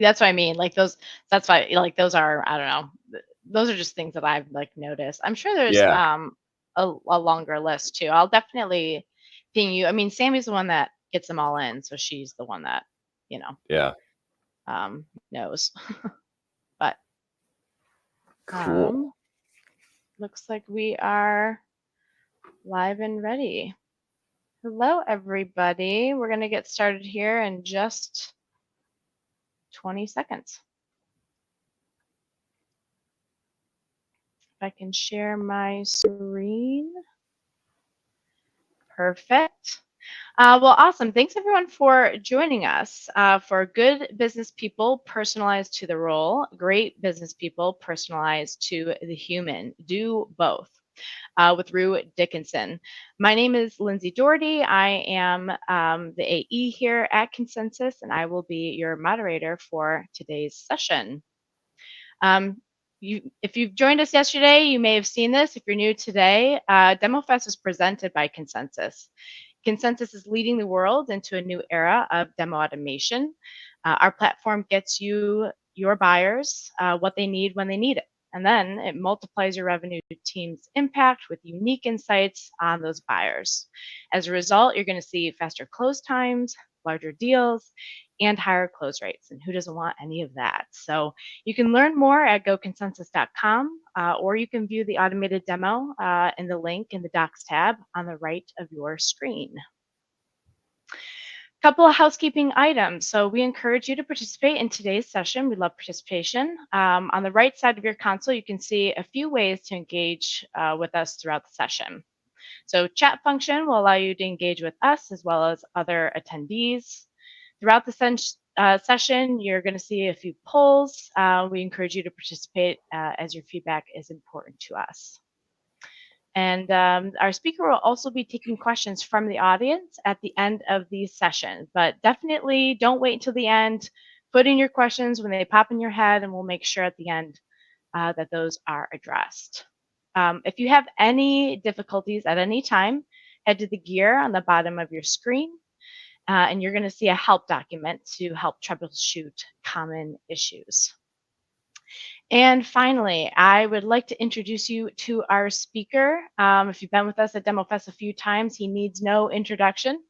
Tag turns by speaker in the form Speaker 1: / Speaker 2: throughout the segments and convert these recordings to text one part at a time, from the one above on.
Speaker 1: That's what I mean. Like those, that's why, like those are, I don't know. Those are just things that I've like noticed. I'm sure there's
Speaker 2: Yeah.
Speaker 1: a longer list too. I'll definitely ping you. I mean, Sammy's the one that gets them all in, so she's the one that, you know,
Speaker 2: Yeah.
Speaker 1: knows. But
Speaker 2: Cool.
Speaker 1: um, looks like we are live and ready. Hello, everybody. We're gonna get started here in just 20 seconds. If I can share my screen. Perfect. Well, awesome. Thanks everyone for joining us for Good Business People Personalized to the Role, Great Business People Personalized to the Human. Do both with Rue Dickinson. My name is Lindsay Doherty. I am the AE here at Consensus, and I will be your moderator for today's session. If you've joined us yesterday, you may have seen this. If you're new today, DemoFest is presented by Consensus. Consensus is leading the world into a new era of demo automation. Our platform gets you, your buyers, what they need when they need it. And then it multiplies your revenue team's impact with unique insights on those buyers. As a result, you're going to see faster close times, larger deals, and higher close rates. And who doesn't want any of that? So you can learn more at goconsensus.com, or you can view the automated demo in the link in the Docs tab on the right of your screen. Couple of housekeeping items. So we encourage you to participate in today's session. We love participation. On the right side of your console, you can see a few ways to engage with us throughout the session. So chat function will allow you to engage with us as well as other attendees. Throughout the session, you're going to see a few polls. We encourage you to participate as your feedback is important to us. And our speaker will also be taking questions from the audience at the end of the session. But definitely don't wait until the end. Put in your questions when they pop in your head, and we'll make sure at the end that those are addressed. If you have any difficulties at any time, head to the gear on the bottom of your screen, and you're going to see a help document to help troubleshoot common issues. And finally, I would like to introduce you to our speaker. If you've been with us at DemoFest a few times, he needs no introduction.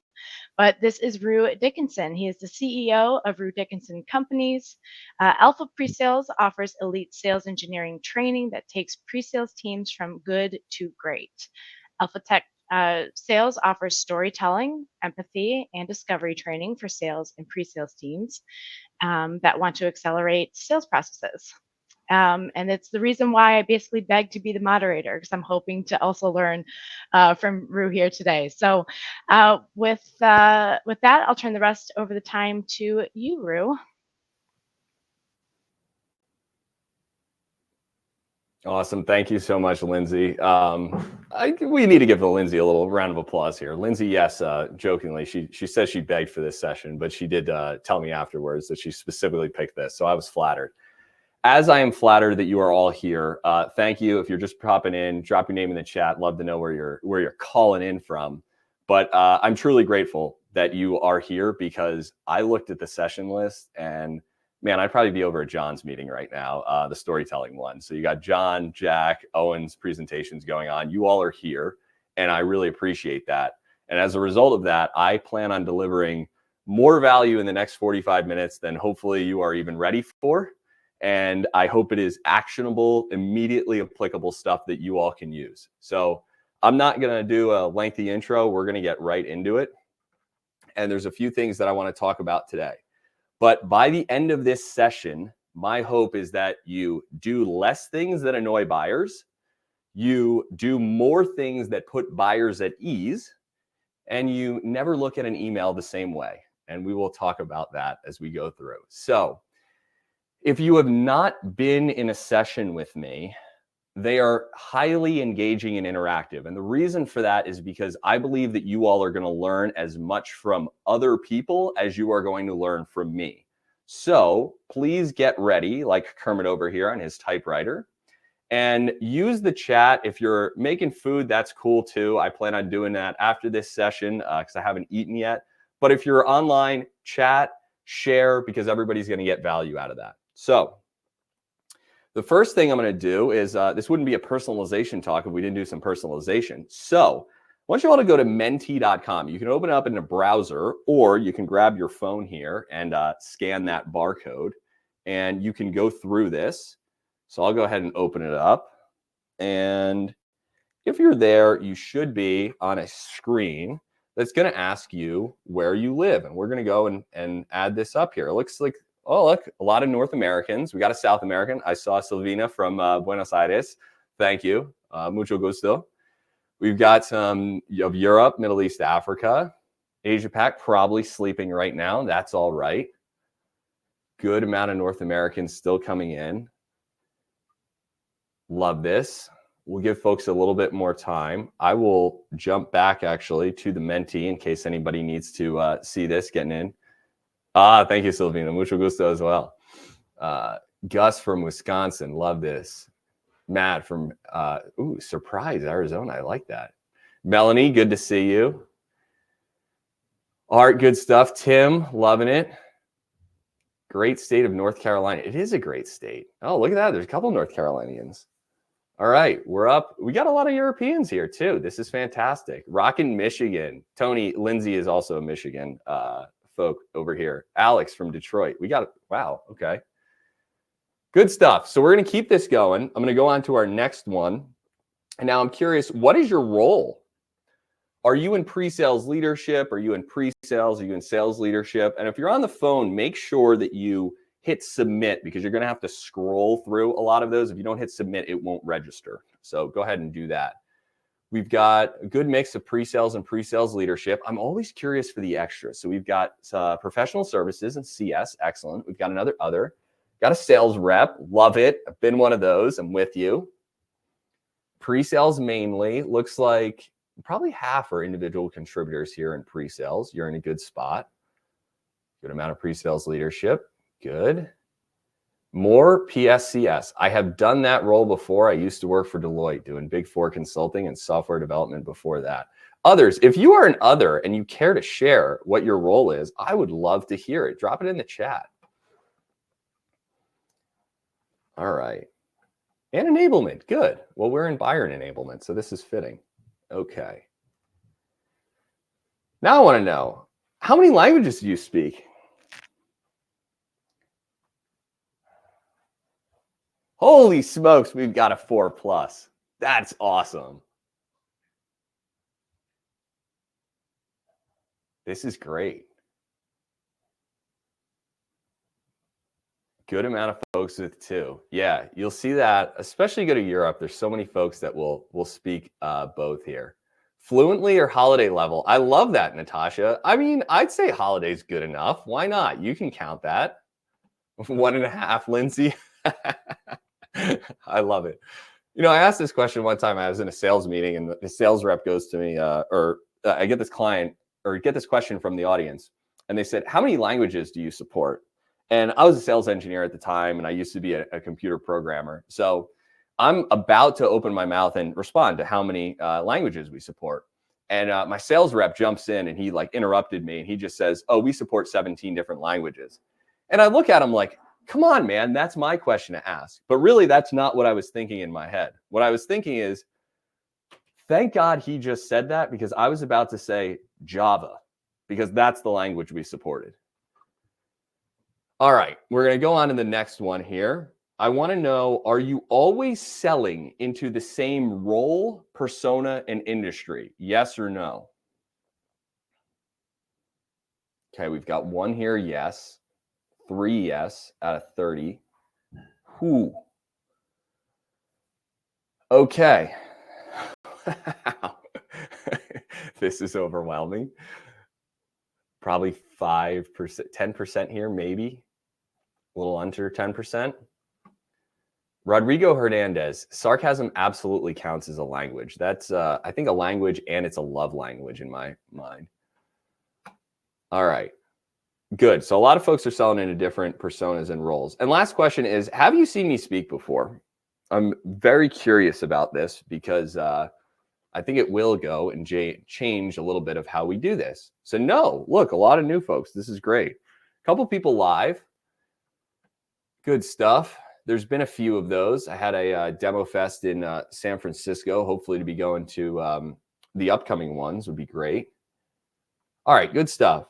Speaker 1: But this is Rue Dickinson. He is the CEO of Rue Dickinson Companies. Alpha Presales offers elite sales engineering training that takes presales teams from good to great. Alpha Tech Sales offers storytelling, empathy, and discovery training for sales and presales teams that want to accelerate sales processes. And it's the reason why I basically begged to be the moderator, because I'm hoping to also learn from Rue here today. So with that, I'll turn the rest over the time to you, Rue.
Speaker 2: Awesome. Thank you so much, Lindsay. We need to give Lindsay a little round of applause here. Lindsay, yes, jokingly, she says she begged for this session, but she did tell me afterwards that she specifically picked this. So I was flattered. As I am flattered that you are all here, thank you. If you're just popping in, drop your name in the chat. Love to know where you're calling in from. But I'm truly grateful that you are here, because I looked at the session list and man, I'd probably be over at John's meeting right now, the storytelling one. So you got John, Jack, Owen's presentations going on. You all are here, and I really appreciate that. And as a result of that, I plan on delivering more value in the next 45 minutes than hopefully you are even ready for. And I hope it is actionable, immediately applicable stuff that you all can use. So I'm not going to do a lengthy intro. We're going to get right into it. And there's a few things that I want to talk about today. But by the end of this session, my hope is that you do less things that annoy buyers, you do more things that put buyers at ease, and you never look at an email the same way. And we will talk about that as we go through. So if you have not been in a session with me, they are highly engaging and interactive. And the reason for that is because I believe that you all are going to learn as much from other people as you are going to learn from me. So please get ready, like Kermit over here on his typewriter, and use the chat. If you're making food, that's cool too. I plan on doing that after this session because I haven't eaten yet. But if you're online, chat, share, because everybody's going to get value out of that. So the first thing I'm going to do is, this wouldn't be a personalization talk if we didn't do some personalization. So I want you all to go to menti.com. You can open it up in a browser, or you can grab your phone here and scan that barcode, and you can go through this. So I'll go ahead and open it up. And if you're there, you should be on a screen that's going to ask you where you live. And we're going to go and add this up here. It looks like, oh, look, a lot of North Americans. We got a South American. I saw Silvina from Buenos Aires. Thank you. Mucho gusto. We've got some of Europe, Middle East, Africa. Asia Pac probably sleeping right now. That's all right. Good amount of North Americans still coming in. Love this. We'll give folks a little bit more time. I will jump back actually to the Menti in case anybody needs to see this getting in. Thank you, Silvina. Mucho gusto as well. Gus from Wisconsin. Love this. Matt from, Surprise, Arizona. I like that. Melanie, good to see you. Art, good stuff. Tim, loving it. Great state of North Carolina. It is a great state. Oh, look at that. There's a couple North Carolinians. All right, we're up. We got a lot of Europeans here too. This is fantastic. Rockin' Michigan. Tony, Lindsay is also a Michigan folk over here. Alex from Detroit. We got, wow, okay. Good stuff. So we're going to keep this going. I'm going to go on to our next one. And now I'm curious, what is your role? Are you in pre-sales leadership? Are you in pre-sales? Are you in sales leadership? And if you're on the phone, make sure that you hit submit, because you're going to have to scroll through a lot of those. If you don't hit submit, it won't register. So go ahead and do that. We've got a good mix of pre-sales and pre-sales leadership. I'm always curious for the extras. So we've got professional services and CS. Excellent. We've got another other. Got a sales rep. Love it. I've been one of those. I'm with you. Pre-sales mainly. Looks like probably half are individual contributors here in pre-sales. You're in a good spot. Good amount of pre-sales leadership. Good. More PSCS. I have done that role before. I used to work for Deloitte doing Big Four consulting and software development before that. Others, if you are an other and you care to share what your role is, I would love to hear it. Drop it in the chat. All right. And enablement. Good. Well, we're in buyer enablement, so this is fitting. Okay. Now I want to know, how many languages do you speak? Holy smokes, we've got a 4+. That's awesome. This is great. Good amount of folks with 2. Yeah, you'll see that, especially go to Europe. There's so many folks that will speak both here. Fluently or holiday level? I love that, Natasha. I mean, I'd say holiday's good enough. Why not? You can count that. 1.5, Lindsay. I love it. You know, I asked this question one time. I was in a sales meeting, and the sales rep goes to me, I get this question from the audience, and they said, "How many languages do you support?" And I was a sales engineer at the time, and I used to be a computer programmer. So I'm about to open my mouth and respond to how many languages we support. And my sales rep jumps in, and he interrupted me, and he just says, "Oh, we support 17 different languages." And I look at him like, come on, man, that's my question to ask. But really, that's not what I was thinking in my head. What I was thinking is, thank God he just said that, because I was about to say Java, because that's the language we supported. All right, we're going to go on to the next one here. I want to know, are you always selling into the same role, persona, and industry? Yes or no? Okay, we've got 1 here, yes. 3 yes out of 30. Whew. Okay. This is overwhelming. Probably 5%, 10% here, maybe. A little under 10%. Rodrigo Hernandez, sarcasm absolutely counts as a language. That's, I think, a language, and it's a love language in my mind. All right. Good. So a lot of folks are selling into different personas and roles. And last question is, have you seen me speak before? I'm very curious about this, because I think it will go and change a little bit of how we do this. So no, look, a lot of new folks. This is great. couple people live. Good stuff. There's been a few of those. I had a demo fest in San Francisco, hopefully to be going to the upcoming ones would be great. All right, good stuff.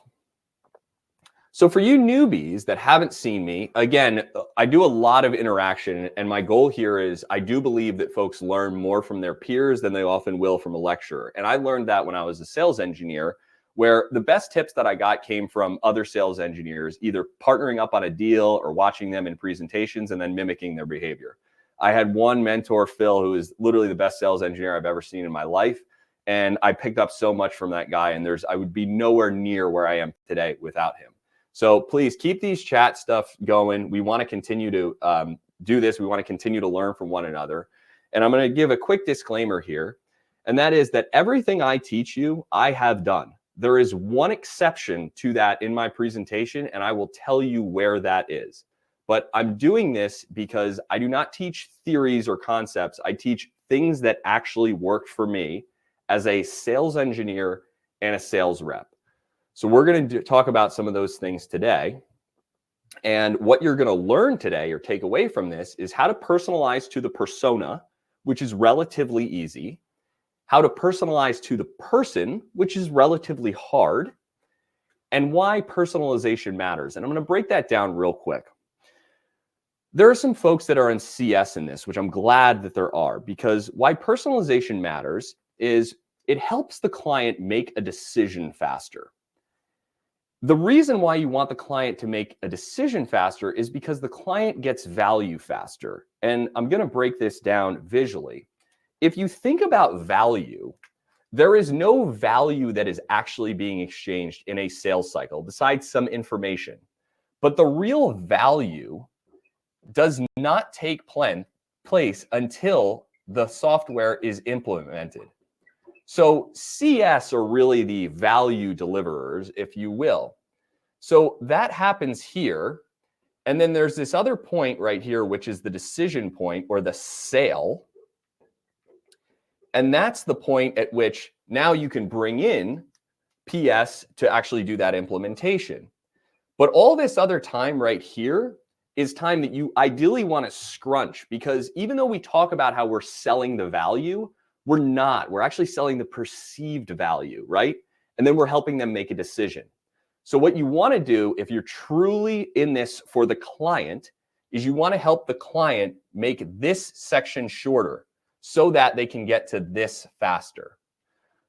Speaker 2: So for you newbies that haven't seen me, again, I do a lot of interaction, and my goal here is I do believe that folks learn more from their peers than they often will from a lecturer. And I learned that when I was a sales engineer, where the best tips that I got came from other sales engineers, either partnering up on a deal or watching them in presentations and then mimicking their behavior. I had one mentor, Phil, who is literally the best sales engineer I've ever seen in my life. And I picked up so much from that guy, and I would be nowhere near where I am today without him. So please keep these chat stuff going. We want to continue to do this. We want to continue to learn from one another. And I'm going to give a quick disclaimer here, and that is that everything I teach you, I have done. There is one exception to that in my presentation, and I will tell you where that is. But I'm doing this because I do not teach theories or concepts. I teach things that actually worked for me as a sales engineer and a sales rep. So we're going to talk about some of those things today. And what you're going to learn today or take away from this is how to personalize to the persona, which is relatively easy, how to personalize to the person, which is relatively hard, and why personalization matters. And I'm going to break that down real quick. There are some folks that are in CS in this, which I'm glad that there are, because why personalization matters is it helps the client make a decision faster. The reason why you want the client to make a decision faster is because the client gets value faster. And I'm going to break this down visually. If you think about value, there is no value that is actually being exchanged in a sales cycle besides some information. But the real value does not take place until the software is implemented. So CS are really the value deliverers, if you will. So that happens here. And then there's this other point right here, which is the decision point or the sale. And that's the point at which now you can bring in PS to actually do that implementation. But all this other time right here is time that you ideally want to scrunch, because even though we talk about how we're selling the value, we're not. We're actually selling the perceived value, right? And then we're helping them make a decision. So what you want to do if you're truly in this for the client is you want to help the client make this section shorter so that they can get to this faster.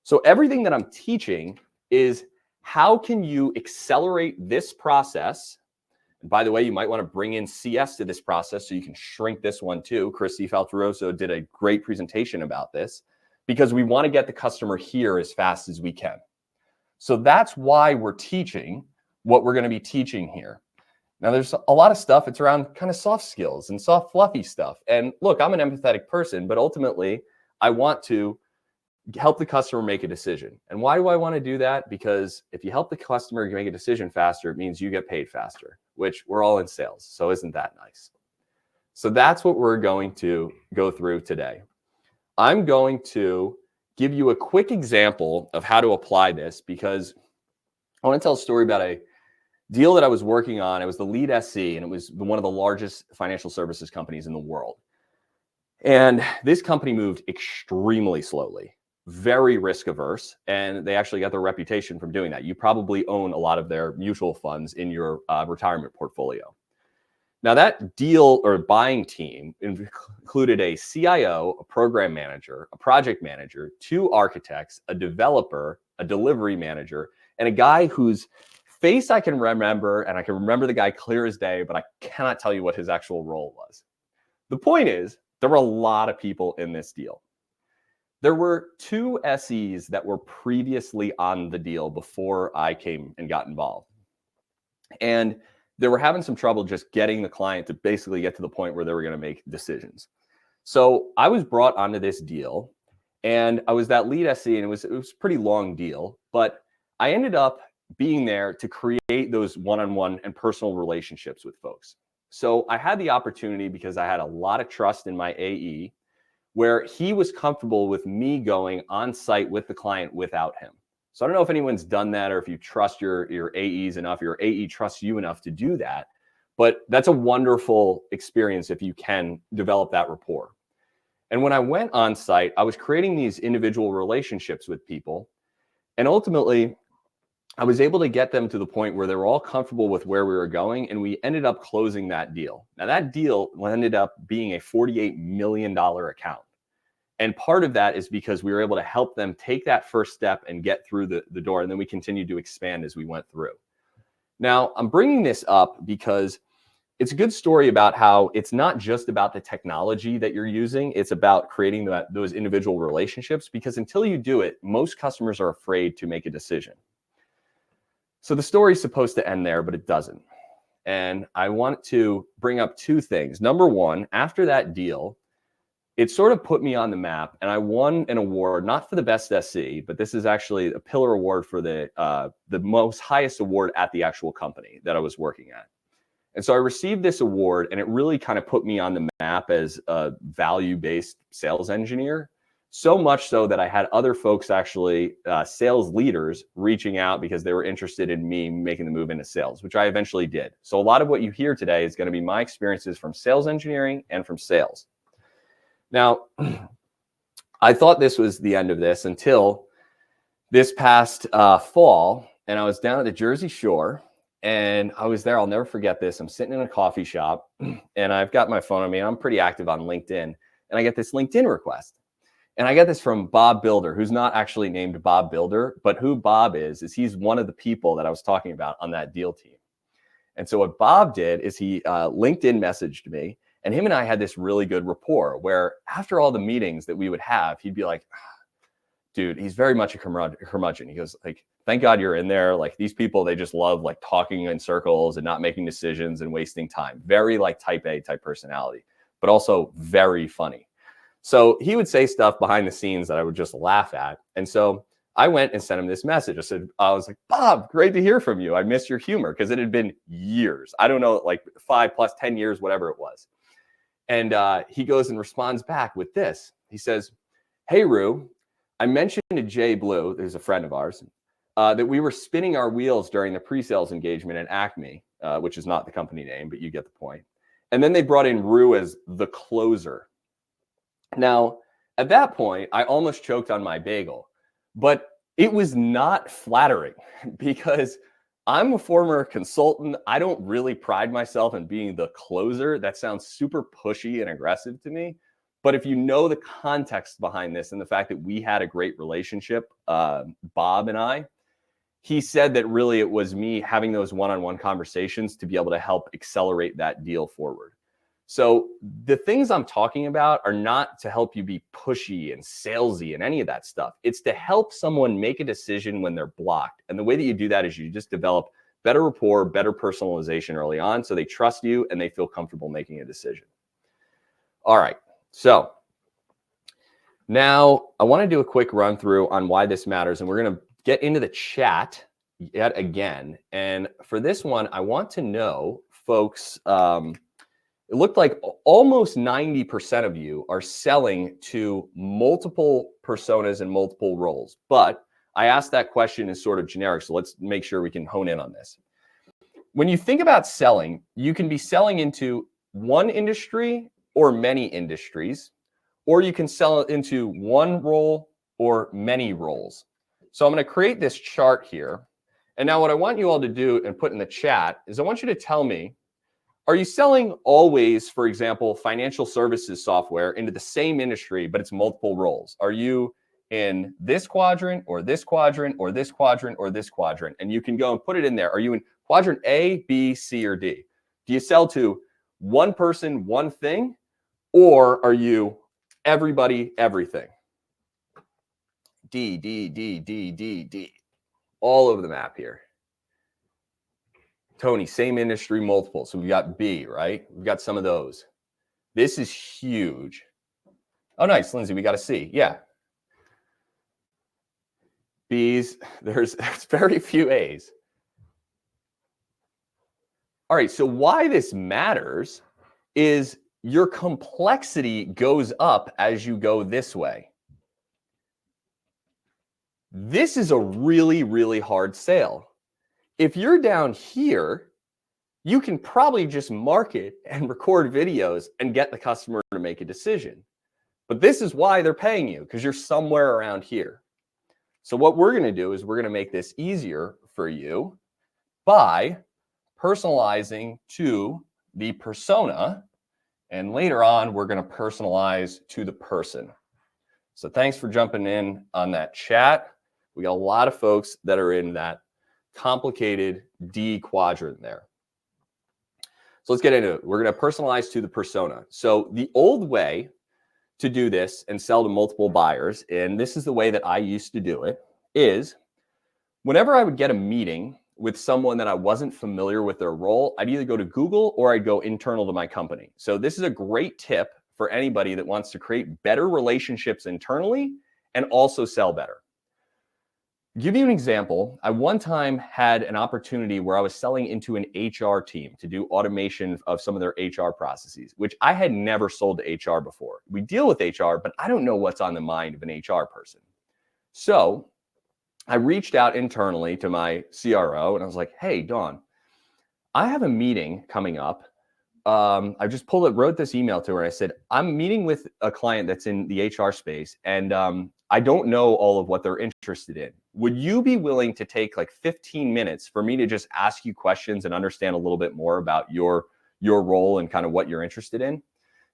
Speaker 2: So everything that I'm teaching is how can you accelerate this process. And by the way, you might want to bring in CS to this process so you can shrink this one too. Christy Falteroso did a great presentation about this, because we want to get the customer here as fast as we can. So that's why we're teaching what we're going to be teaching here. Now, there's a lot of stuff. It's around kind of soft skills and soft, fluffy stuff. And look, I'm an empathetic person, but ultimately, I want to help the customer make a decision. And why do I want to do that? Because if you help the customer make a decision faster, it means you get paid faster, which we're all in sales. So isn't that nice? So that's what we're going to go through today. I'm going to give you a quick example of how to apply this, because I want to tell a story about a deal that I was working on. It was the lead SC, and it was one of the largest financial services companies in the world. And this company moved extremely slowly, very risk averse, and they actually got their reputation from doing that. You probably own a lot of their mutual funds in your retirement portfolio. Now, that deal or buying team included a CIO, a program manager, a project manager, 2 architects, a developer, a delivery manager, and a guy whose face I can remember, and I can remember the guy clear as day, but I cannot tell you what his actual role was. The point is, there were a lot of people in this deal. There were 2 SEs that were previously on the deal before I came and got involved. And they were having some trouble just getting the client to basically get to the point where they were going to make decisions. So I was brought onto this deal, and I was that lead SE, and it was a pretty long deal, but I ended up being there to create those one-on-one and personal relationships with folks. So I had the opportunity, because I had a lot of trust in my AE, where he was comfortable with me going on site with the client without him. So I don't know if anyone's done that or if you trust your AEs enough, your AE trusts you enough to do that. But that's a wonderful experience if you can develop that rapport. And when I went on site, I was creating these individual relationships with people. And ultimately, I was able to get them to the point where they were all comfortable with where we were going. And we ended up closing that deal. Now, that deal ended up being a $48 million account. And part of that is because we were able to help them take that first step and get through the door. And then we continued to expand as we went through. Now, I'm bringing this up because it's a good story about how it's not just about the technology that you're using. It's about creating those individual relationships, because until you do it, most customers are afraid to make a decision. So the story is supposed to end there, but it doesn't. And I want to bring up two things. Number one, after that deal, it sort of put me on the map, and I won an award, not for the best SC, but this is actually a pillar award for the most highest award at the actual company that I was working at. And so I received this award, and it really kind of put me on the map as a value-based sales engineer. So much so that I had other folks, actually sales leaders, reaching out because they were interested in me making the move into sales, which I eventually did. So a lot of what you hear today is going to be my experiences from sales engineering and from sales. Now, I thought this was the end of this until this past fall, and I was down at the Jersey Shore, and I was there. I'll never forget this. I'm sitting in a coffee shop, and I've got my phone on me. I'm pretty active on LinkedIn, and I get this LinkedIn request. And I get this from Bob Builder, who's not actually named Bob Builder, but who Bob is he's one of the people that I was talking about on that deal team. And so what Bob did is he LinkedIn messaged me, and him and I had this really good rapport where after all the meetings that we would have, he'd be like, dude, he's very much a curmudgeon. He goes like, thank God you're in there. Like, these people, they just love like talking in circles and not making decisions and wasting time. Very like type A type personality, but also very funny. So he would say stuff behind the scenes that I would just laugh at. And so I went and sent him this message. I was like, Bob, great to hear from you. I miss your humor, because it had been years. I don't know, like 5 plus 10 years, whatever it was. And he goes and responds back with this. He says, hey, Rue, I mentioned to Jay Blue, who's a friend of ours, that we were spinning our wheels during the pre-sales engagement at Acme, which is not the company name, but you get the point. And then they brought in Rue as the closer. Now, at that point, I almost choked on my bagel, but it was not flattering because I'm a former consultant. I don't really pride myself in being the closer. That sounds super pushy and aggressive to me. But if you know the context behind this and the fact that we had a great relationship, Bob and I, he said that really it was me having those one-on-one conversations to be able to help accelerate that deal forward. So the things I'm talking about are not to help you be pushy and salesy and any of that stuff. It's to help someone make a decision when they're blocked. And the way that you do that is you just develop better rapport, better personalization early on, so they trust you and they feel comfortable making a decision. All right. So now I want to do a quick run through on why this matters. And we're going to get into the chat yet again. And for this one, I want to know, folks, it looked like almost 90% of you are selling to multiple personas and multiple roles. But I asked that question as sort of generic, so let's make sure we can hone in on this. When you think about selling, you can be selling into one industry or many industries, or you can sell into one role or many roles. So I'm going to create this chart here. And now what I want you all to do and put in the chat is I want you to tell me, are you selling always, for example, financial services software into the same industry, but it's multiple roles? Are you in this quadrant or this quadrant or this quadrant or this quadrant? And you can go and put it in there. Are you in quadrant A, B, C, or D? Do you sell to one person, one thing? Or are you everybody, everything? D, D, D, D, D, D. All over the map here. Tony, same industry, multiple. So we've got B, right? We've got some of those. This is huge. Oh, nice, Lindsay, we got a C. Yeah. B's, there's very few A's. All right, so why this matters is your complexity goes up as you go this way. This is a really, really hard sale. If you're down here, you can probably just market and record videos and get the customer to make a decision. But this is why they're paying you, because you're somewhere around here. So what we're going to do is we're going to make this easier for you by personalizing to the persona. And later on, we're going to personalize to the person. So thanks for jumping in on that chat. We got a lot of folks that are in that complicated D quadrant there. So let's get into it. We're going to personalize to the persona. So the old way to do this and sell to multiple buyers, and this is the way that I used to do it, is whenever I would get a meeting with someone that I wasn't familiar with their role, I'd either go to Google or I'd go internal to my company. So this is a great tip for anybody that wants to create better relationships internally and also sell better. Give you an example. I one time had an opportunity where I was selling into an HR team to do automation of some of their HR processes, which I had never sold to HR before. We deal with HR, but I don't know what's on the mind of an HR person. So I reached out internally to my CRO and I was like, hey, Dawn, I have a meeting coming up. I just wrote this email to her. I said, I'm meeting with a client that's in the HR space and I don't know all of what they're interested in. Would you be willing to take like 15 minutes for me to just ask you questions and understand a little bit more about your role and kind of what you're interested in?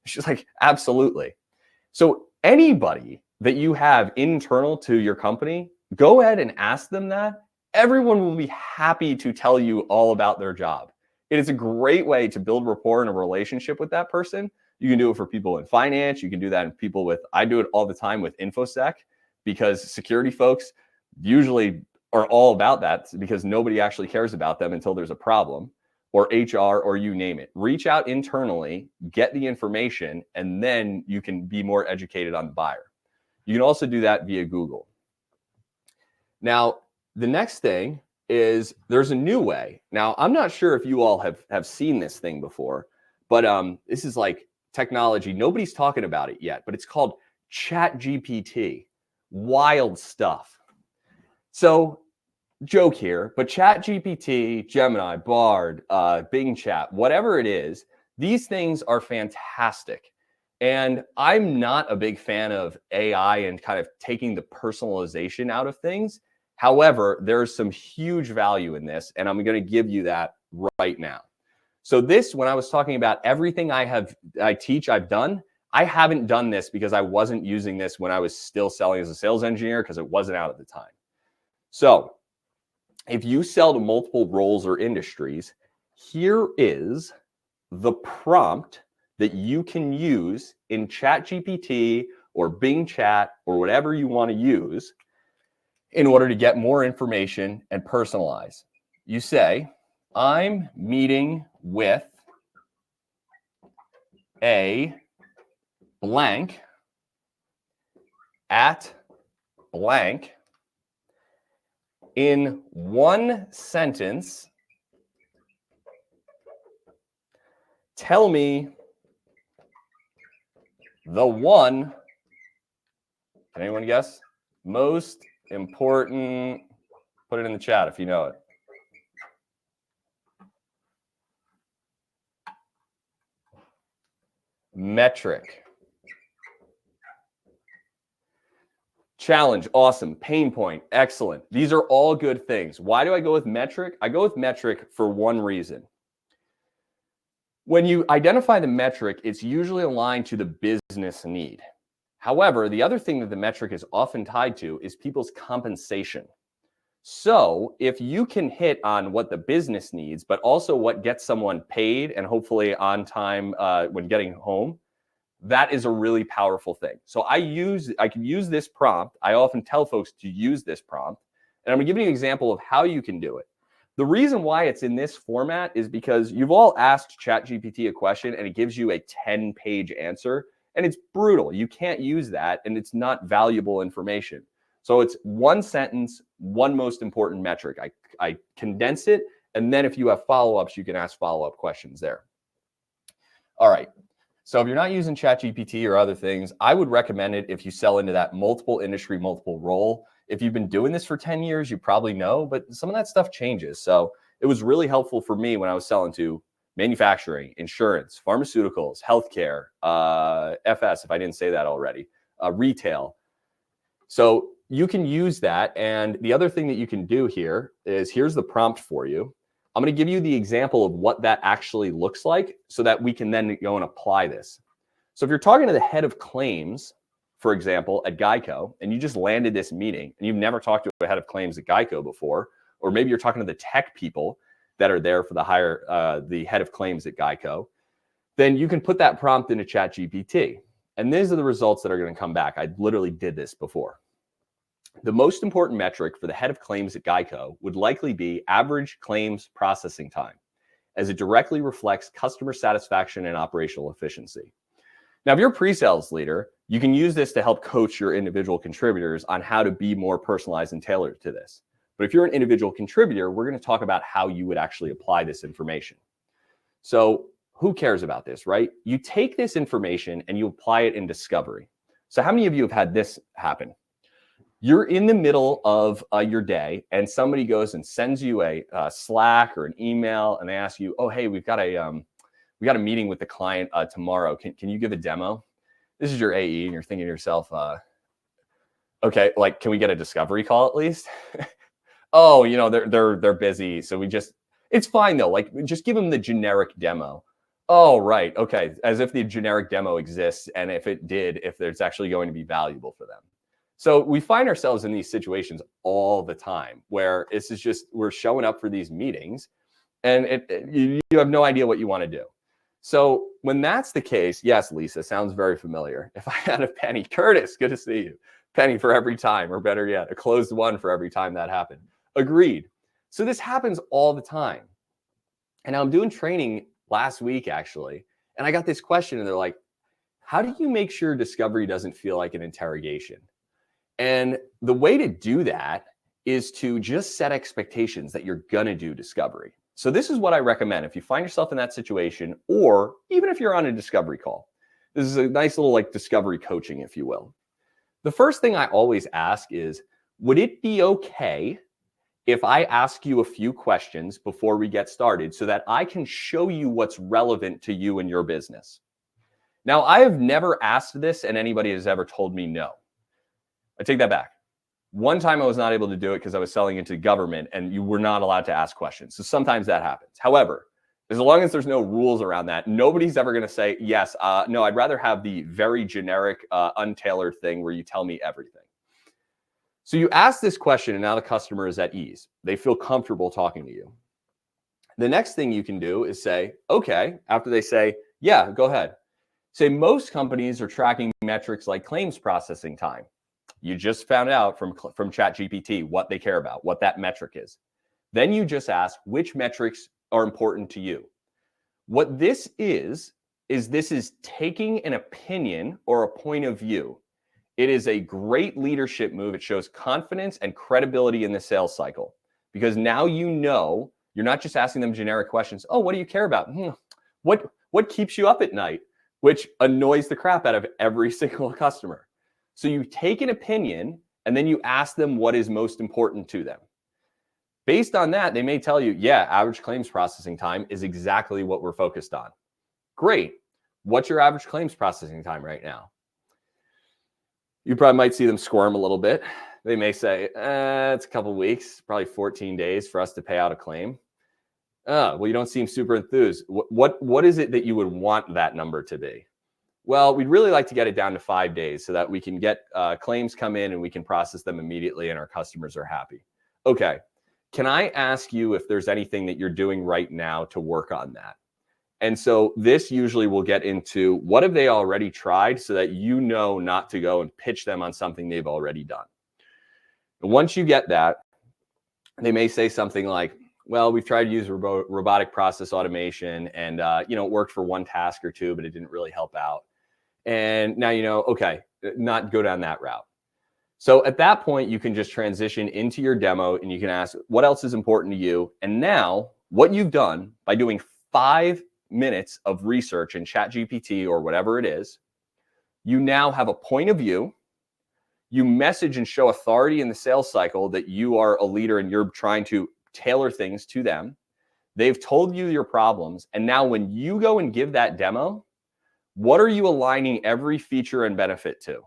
Speaker 2: She's like, absolutely. So anybody that you have internal to your company, go ahead and ask them that. Everyone will be happy to tell you all about their job. It is a great way to build rapport and a relationship with that person. You can do it for people in finance. You can do that in people with, I do it all the time with InfoSec, because security folks usually are all about that because nobody actually cares about them until there's a problem, or HR, or you name it. Reach out internally, get the information, and then you can be more educated on the buyer. You can also do that via Google. Now, the next thing is there's a new way. Now, I'm not sure if you all have seen this thing before, but this is like technology. Nobody's talking about it yet, but it's called ChatGPT. Wild stuff. So, joke here, but ChatGPT, Gemini, Bard, Bing Chat, whatever it is, these things are fantastic. And I'm not a big fan of AI and kind of taking the personalization out of things. However, there's some huge value in this, and I'm going to give you that right now. So this, when I was talking about everything I teach, I've done, I haven't done this because I wasn't using this when I was still selling as a sales engineer because it wasn't out at the time. So if you sell to multiple roles or industries, here is the prompt that you can use in ChatGPT or Bing Chat or whatever you want to use in order to get more information and personalize. You say, I'm meeting with a blank at blank. In one sentence, tell me the one, can anyone guess? Most important, put it in the chat if you know it. Metric. Challenge, awesome. Pain point, excellent. These are all good things. Why do I go with metric? I go with metric for one reason. When you identify the metric, it's usually aligned to the business need. However, the other thing that the metric is often tied to is people's compensation. So if you can hit on what the business needs, but also what gets someone paid and hopefully on time when getting home, that is a really powerful thing. So I can use this prompt. I often tell folks to use this prompt, and I'm gonna give you an example of how you can do it. The reason why it's in this format is because you've all asked ChatGPT a question and it gives you a 10-page answer, and it's brutal. You can't use that, and it's not valuable information. So it's one sentence, one most important metric. I condense it, and then if you have follow-ups, you can ask follow-up questions there. All right. So if you're not using ChatGPT or other things, I would recommend it if you sell into that multiple industry, multiple role. If you've been doing this for 10 years, you probably know, but some of that stuff changes. So it was really helpful for me when I was selling to manufacturing, insurance, pharmaceuticals, healthcare, FS, if I didn't say that already, retail. So you can use that. And the other thing that you can do here is, here's the prompt for you. I'm going to give you the example of what that actually looks like so that we can then go and apply this. So if you're talking to the head of claims, for example, at Geico, and you just landed this meeting and you've never talked to a head of claims at Geico before, or maybe you're talking to the tech people that are there for the head of claims at Geico, then you can put that prompt into ChatGPT. And these are the results that are going to come back. I literally did this before. The most important metric for the head of claims at Geico would likely be average claims processing time, as it directly reflects customer satisfaction and operational efficiency. Now, if you're a pre-sales leader, you can use this to help coach your individual contributors on how to be more personalized and tailored to this. But if you're an individual contributor, we're going to talk about how you would actually apply this information. So who cares about this, right? You take this information and you apply it in discovery. So how many of you have had this happen? You're in the middle of your day and somebody goes and sends you a Slack or an email and they ask you, oh, hey, we got a meeting with the client tomorrow. Can you give a demo? This is your AE and you're thinking to yourself, okay, like, can we get a discovery call at least? Oh, they're busy. So it's fine though. Like, just give them the generic demo. Oh, right. Okay. As if the generic demo exists. And if it did, if there's actually going to be valuable for them. So we find ourselves in these situations all the time where it's just, we're showing up for these meetings and you have no idea what you want to do. So when that's the case, yes, Lisa, sounds very familiar. If I had a penny, Curtis, good to see you. Penny for every time, or better yet, a closed one for every time that happened. Agreed. So this happens all the time. And I'm doing training last week, actually, and I got this question and they're like, how do you make sure discovery doesn't feel like an interrogation? And the way to do that is to just set expectations that you're going to do discovery. So this is what I recommend if you find yourself in that situation, or even if you're on a discovery call. This is a nice little discovery coaching, if you will. The first thing I always ask is, would it be okay if I ask you a few questions before we get started so that I can show you what's relevant to you and your business? Now, I have never asked this and anybody has ever told me no. I take that back. One time I was not able to do it because I was selling into government and you were not allowed to ask questions. So sometimes that happens. However, as long as there's no rules around that, nobody's ever going to say, yes, no, I'd rather have the very generic, untailored thing where you tell me everything. So you ask this question and now the customer is at ease. They feel comfortable talking to you. The next thing you can do is say, okay, after they say, yeah, go ahead. Say most companies are tracking metrics like claims processing time. You just found out from ChatGPT what they care about, what that metric is. Then you just ask which metrics are important to you. What this is this is taking an opinion or a point of view. It is a great leadership move. It shows confidence and credibility in the sales cycle because now you're not just asking them generic questions. Oh, what do you care about? What keeps you up at night? Which annoys the crap out of every single customer. So you take an opinion and then you ask them what is most important to them. Based on that, they may tell you, yeah, average claims processing time is exactly what we're focused on. Great. What's your average claims processing time right now? You probably might see them squirm a little bit. They may say, it's a couple of weeks, probably 14 days for us to pay out a claim. Well, you don't seem super enthused. What is it that you would want that number to be? Well, we'd really like to get it down to 5 days so that we can get claims come in and we can process them immediately and our customers are happy. Okay. Can I ask you if there's anything that you're doing right now to work on that? And so this usually will get into what have they already tried so that you know not to go and pitch them on something they've already done. And once you get that, they may say something like, well, we've tried to use robotic process automation and it worked for one task or two, but it didn't really help out. And now, okay, not go down that route. So at that point, you can just transition into your demo and you can ask what else is important to you. And now what you've done by doing 5 minutes of research in ChatGPT or whatever it is, you now have a point of view. You message and show authority in the sales cycle that you are a leader and you're trying to tailor things to them. They've told you your problems. And now when you go and give that demo, what are you aligning every feature and benefit to?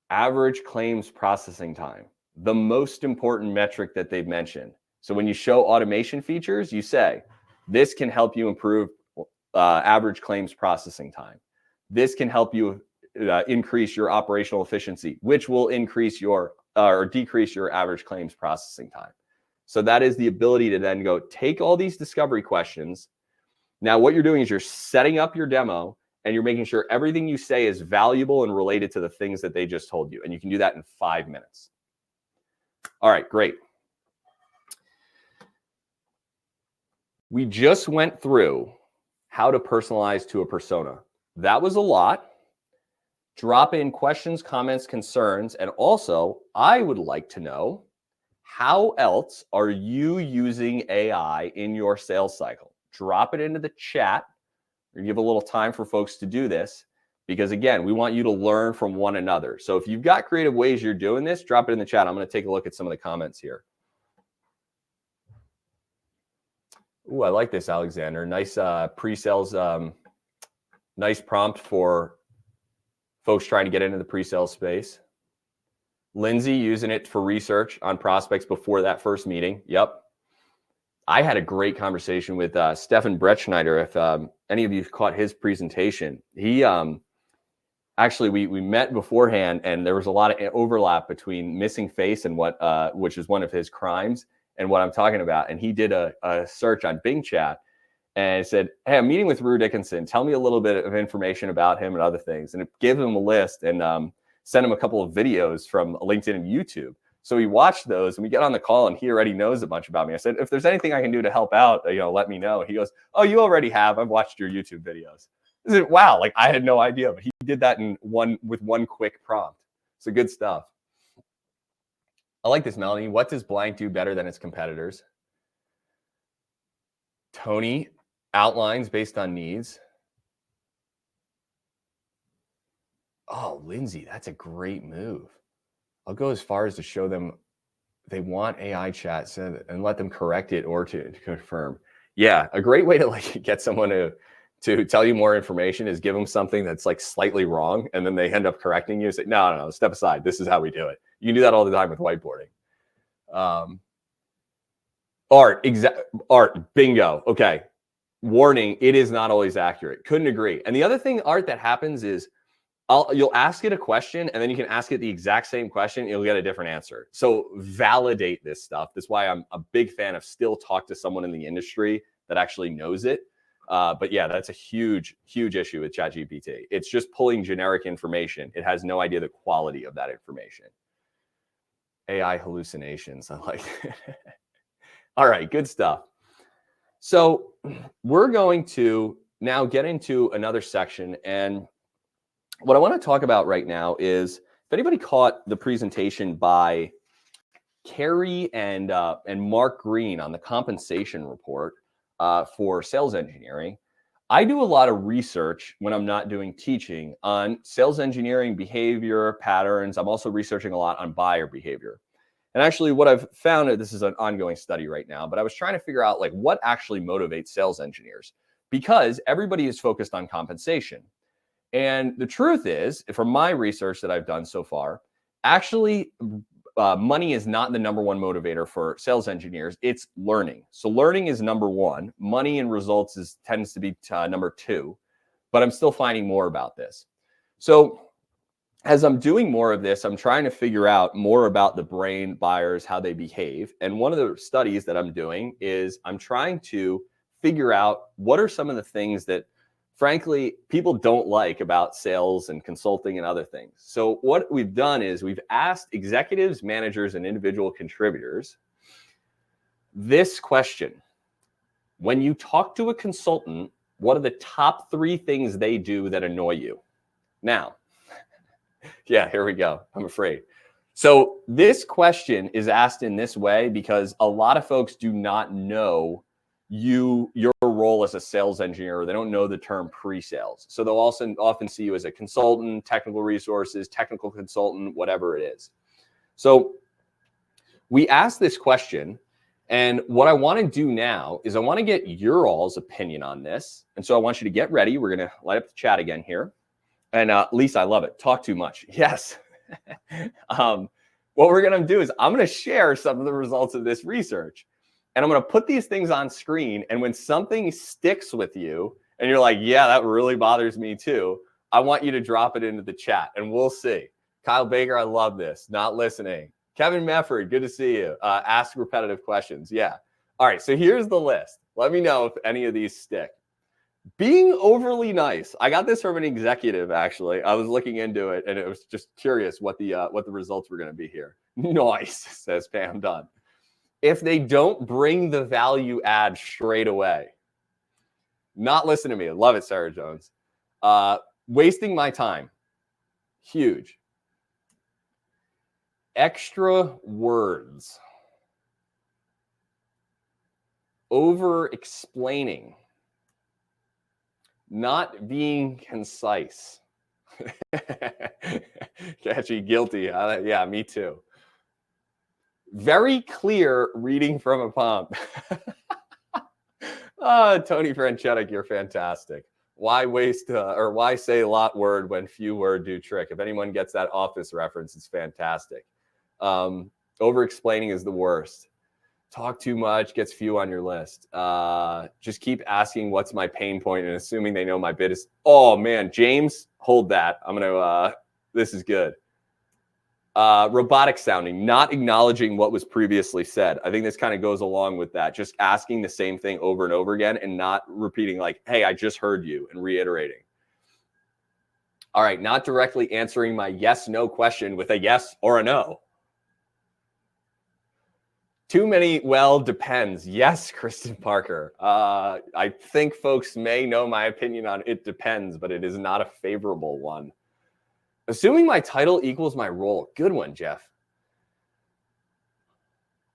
Speaker 2: Average claims processing time, the most important metric that they've mentioned. So when you show automation features, you say, this can help you improve average claims processing time. This can help you increase your operational efficiency, which will increase your or decrease your average claims processing time. So that is the ability to then go take all these discovery questions. Now, what you're doing is you're setting up your demo and you're making sure everything you say is valuable and related to the things that they just told you. And you can do that in 5 minutes. All right, great. We just went through how to personalize to a persona. That was a lot. Drop in questions, comments, concerns, and also I would like to know, how else are you using AI in your sales cycle? Drop it into the chat. We're gonna give a little time for folks to do this because again, we want you to learn from one another. So if you've got creative ways you're doing this, drop it in the chat. I'm gonna take a look at some of the comments here. Ooh, I like this, Alexander. Nice pre-sales, nice prompt for folks trying to get into the pre-sales space. Lindsay using it for research on prospects before that first meeting. Yep. I had a great conversation with Stefan Bretschneider. If any of you caught his presentation, he actually we met beforehand, and there was a lot of overlap between missing face and what which is one of his crimes and what I'm talking about. And he did a search on Bing Chat and said, "Hey, I'm meeting with Rue Dickinson. Tell me a little bit of information about him and other things." And it gave him a list and sent him a couple of videos from LinkedIn and YouTube. So he watched those and we get on the call and he already knows a bunch about me. I said, if there's anything I can do to help out, let me know. And he goes, "Oh, you already have. I've watched your YouTube videos." I said, wow, like I had no idea, but he did that with one quick prompt. So good stuff. I like this, Melanie. What does blank do better than its competitors? Tony outlines based on needs. Oh, Lindsay, that's a great move. I'll go as far as to show them they want AI chat and let them correct it or to confirm. Yeah, a great way to like get someone to tell you more information is give them something that's like slightly wrong, and then they end up correcting you. Say, no, step aside. This is how we do it. You can do that all the time with whiteboarding. Art, bingo. Okay. Warning, it is not always accurate. Couldn't agree. And the other thing, Art, that happens is you'll ask it a question and then you can ask it the exact same question and you'll get a different answer. So validate this stuff. That's why I'm a big fan of still talk to someone in the industry that actually knows it. But yeah, that's a huge, huge issue with ChatGPT. It's just pulling generic information. It has no idea the quality of that information. AI hallucinations. I like it. All right, good stuff. So we're going to now get into another section, and what I want to talk about right now is, if anybody caught the presentation by Carrie and Mark Green on the compensation report for sales engineering, I do a lot of research when I'm not doing teaching on sales engineering behavior patterns. I'm also researching a lot on buyer behavior. And actually what I've found, this is an ongoing study right now, but I was trying to figure out like what actually motivates sales engineers, because everybody is focused on compensation. And the truth is, from my research that I've done so far, actually money is not the number one motivator for sales engineers. It's learning. So learning is number one. Money and results tends to be number two, but I'm still finding more about this. So as I'm doing more of this, I'm trying to figure out more about the brain, buyers, how they behave. And one of the studies that I'm doing is I'm trying to figure out what are some of the things that, frankly, people don't like about sales and consulting and other things. So what we've done is we've asked executives, managers, and individual contributors this question. When you talk to a consultant, what are the top 3 things they do that annoy you? Now, yeah, here we go. I'm afraid. So this question is asked in this way because a lot of folks do not know your role as a sales engineer, or they don't know the term pre-sales. So they'll also often see you as a consultant, technical resources, technical consultant, whatever it is. So we asked this question, and what I want to do now is I want to get your all's opinion on this. And so I want you to get ready. We're going to light up the chat again here. And Lisa, I love it. Talk too much. Yes. What we're going to do is I'm going to share some of the results of this research. And I'm going to put these things on screen. And when something sticks with you and you're like, yeah, that really bothers me too, I want you to drop it into the chat and we'll see. Kyle Baker, I love this. Not listening. Kevin Mefford, good to see you. Ask repetitive questions. Yeah. All right. So here's the list. Let me know if any of these stick. Being overly nice. I got this from an executive, actually. I was looking into it and it was just curious what the results were going to be here. Nice, says Pam Dunn. If they don't bring the value add straight away. Not listen to me. Love it, Sarah Jones. Wasting my time. Huge. Extra words. Over explaining. Not being concise. Catchy, guilty. Yeah, me too. Very clear reading from a palm. Tony Franchetic, you're fantastic. Why waste or why say a lot word when few word do trick? If anyone gets that Office reference, it's fantastic. Over explaining is the worst. Talk too much, gets few on your list. Just keep asking what's my pain point and assuming they know my bid is. Oh man, James, hold that. I'm gonna. This is good. Robotic sounding, not acknowledging what was previously said. I think this kind of goes along with that. Just asking the same thing over and over again and not repeating like, hey, I just heard you, and reiterating. All right, not directly answering my yes, no question with a yes or a no. Too many, well, depends. Yes, Kristen Parker. I think folks may know my opinion on it depends, but it is not a favorable one. Assuming my title equals my role. Good one, Jeff.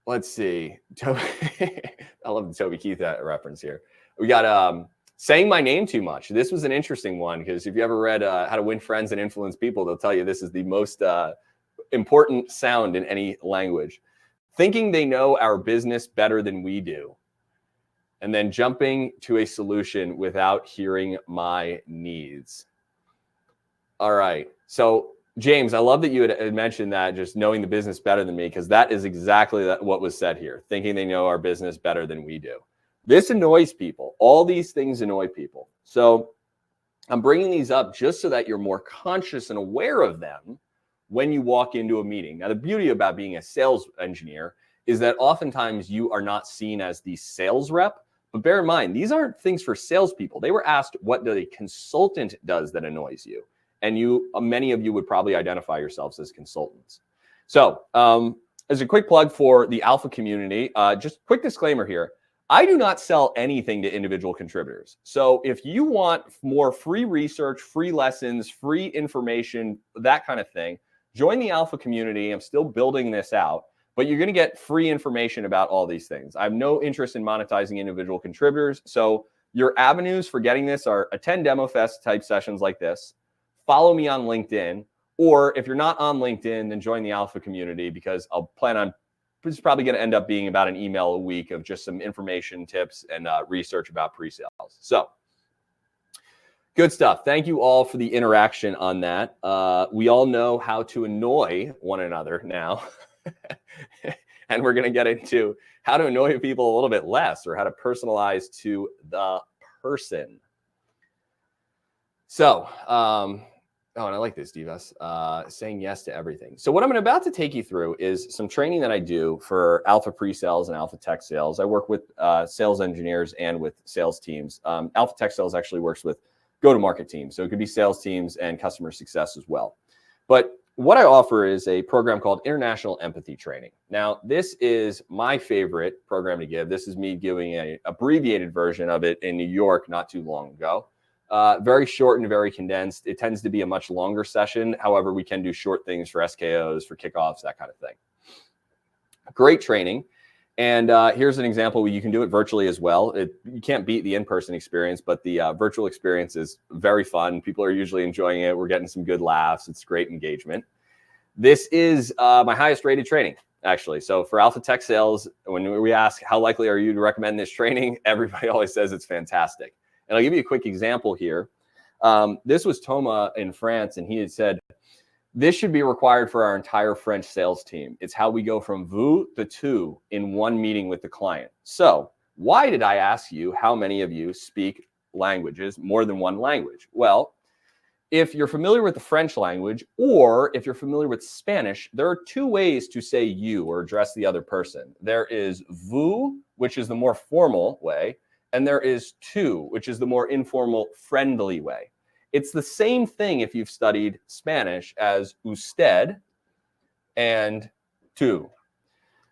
Speaker 2: Let's see. I love the Toby Keith reference here. We got saying my name too much. This was an interesting one because if you ever read How to Win Friends and Influence People, they'll tell you this is the most important sound in any language. Thinking they know our business better than we do. And then jumping to a solution without hearing my needs. All right. So, James, I love that you had mentioned that, just knowing the business better than me, because that is exactly what was said here, thinking they know our business better than we do. This annoys people. All these things annoy people. So I'm bringing these up just so that you're more conscious and aware of them when you walk into a meeting. Now, the beauty about being a sales engineer is that oftentimes you are not seen as the sales rep, but bear in mind, these aren't things for salespeople. They were asked what the consultant does that annoys you. And many of you would probably identify yourselves as consultants. So as a quick plug for the Alpha community, just quick disclaimer here. I do not sell anything to individual contributors. So if you want more free research, free lessons, free information, that kind of thing, join the Alpha community. I'm still building this out, but you're going to get free information about all these things. I have no interest in monetizing individual contributors. So your avenues for getting this are attend Demo Fest type sessions like this. Follow me on LinkedIn, or if you're not on LinkedIn, then join the Alpha community because I'll plan on, it's probably going to end up being about an email a week of just some information, tips, and research about pre-sales. So good stuff. Thank you all for the interaction on that. We all know how to annoy one another now. And we're going to get into how to annoy people a little bit less, or how to personalize to the person. So, oh, and I like this, Divas, saying yes to everything. So what I'm about to take you through is some training that I do for Alpha Pre-Sales and Alpha Tech Sales. I work with sales engineers and with sales teams. Alpha Tech Sales actually works with go-to-market teams. So it could be sales teams and customer success as well. But what I offer is a program called International Empathy Training. Now, this is my favorite program to give. This is me giving an abbreviated version of it in New York not too long ago. Very short and very condensed. It tends to be a much longer session. However, we can do short things for SKOs, for kickoffs, that kind of thing. Great training. And here's an example where you can do it virtually as well. You can't beat the in-person experience, but the virtual experience is very fun. People are usually enjoying it. We're getting some good laughs. It's great engagement. This is my highest rated training, actually. So for Alpha Tech Sales, when we ask how likely are you to recommend this training, everybody always says it's fantastic. And I'll give you a quick example here. This was Thomas in France, and he had said, this should be required for our entire French sales team. It's how we go from vous to tu in one meeting with the client. So why did I ask you how many of you speak languages, more than one language? Well, if you're familiar with the French language, or if you're familiar with Spanish, there are two ways to say you or address the other person. There is vous, which is the more formal way, and there is tu, which is the more informal, friendly way. It's the same thing if you've studied Spanish as usted and tú.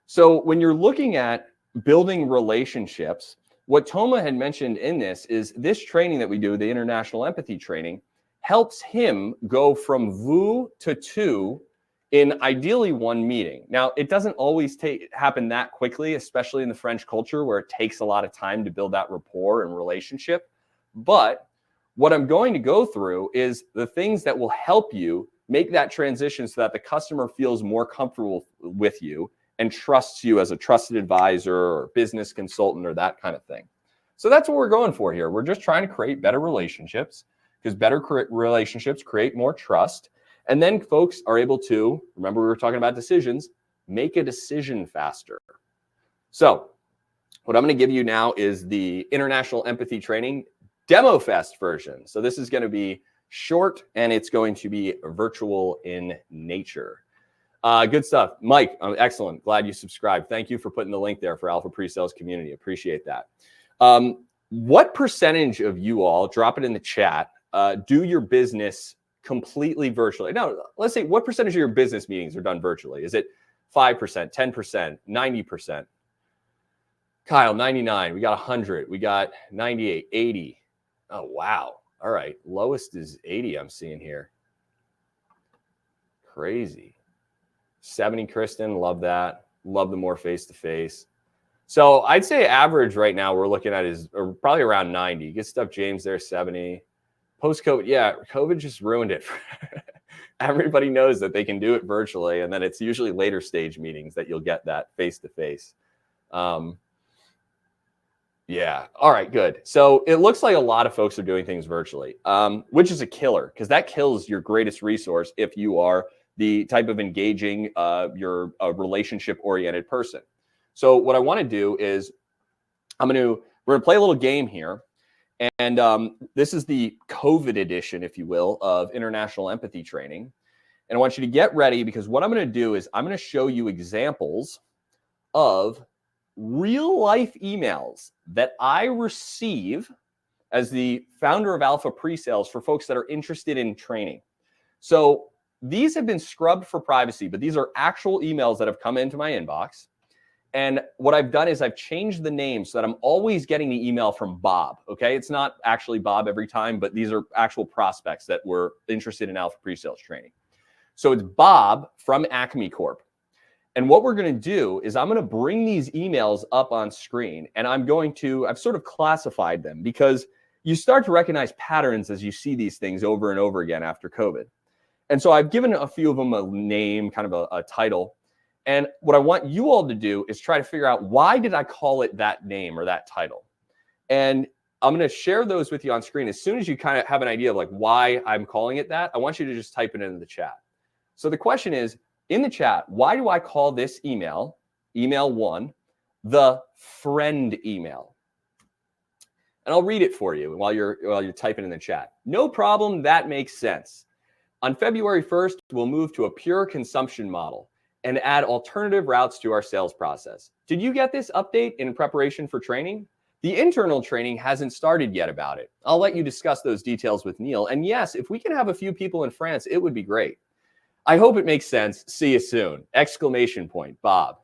Speaker 2: So when you're looking at building relationships, what Toma had mentioned in this training that we do, the international empathy training, helps him go from vous to tu in ideally one meeting. Now, it doesn't always happen that quickly, especially in the French culture where it takes a lot of time to build that rapport and relationship. But what I'm going to go through is the things that will help you make that transition so that the customer feels more comfortable with you and trusts you as a trusted advisor or business consultant or that kind of thing. So that's what we're going for here. We're just trying to create better relationships, because better relationships create more trust. And then folks are able to, remember we were talking about decisions, make a decision faster. So what I'm going to give you now is the International Empathy Training Demo Fest version. So this is going to be short, and it's going to be virtual in nature. Good stuff. Mike, excellent. Glad you subscribed. Thank you for putting the link there for Alpha Pre-Sales Community. Appreciate that. What percentage of you all, drop it in the chat, do your business completely virtually? Now, let's say, what percentage of your business meetings are done virtually? Is it 5%, 10%, 90%? Kyle, 99. We got 100. We got 98, 80. Oh, wow. All right. Lowest is 80 I'm seeing here. Crazy. 70, Kristen. Love that. Love the more face-to-face. So I'd say average right now we're looking at is probably around 90. Good stuff, James, there, 70. Post-COVID, yeah, COVID just ruined it. Everybody knows that they can do it virtually, and then it's usually later stage meetings that you'll get that face-to-face. Yeah. All right, good. So it looks like a lot of folks are doing things virtually, which is a killer, because that kills your greatest resource if you are the type of engaging, you're a relationship-oriented person. So what I want to do is we're going to play a little game here. And this is the COVID edition, if you will, of International Empathy Training. And I want you to get ready, because what I'm going to do is I'm going to show you examples of real life emails that I receive as the founder of Alpha Pre-Sales for folks that are interested in training. So these have been scrubbed for privacy, but these are actual emails that have come into my inbox. And what I've done is I've changed the name so that I'm always getting the email from Bob. Okay, it's not actually Bob every time, but these are actual prospects that were interested in Alpha Pre-Sales training. So it's Bob from Acme Corp. And what we're going to do is I'm going to bring these emails up on screen, and I've sort of classified them, because you start to recognize patterns as you see these things over and over again after COVID. And so I've given a few of them a name, kind of a title. And what I want you all to do is try to figure out, why did I call it that name or that title? And I'm going to share those with you on screen. As soon as you kind of have an idea of like why I'm calling it that, I want you to just type it into the chat. So the question is, in the chat, why do I call this email 1, the friend email? And I'll read it for you while you're typing in the chat. No problem, that makes sense. On February 1st, we'll move to a pure consumption model and add alternative routes to our sales process. Did you get this update in preparation for training? The internal training hasn't started yet about it. I'll let you discuss those details with Neil. And yes, if we can have a few people in France, it would be great. I hope it makes sense. See you soon. Exclamation point, Bob.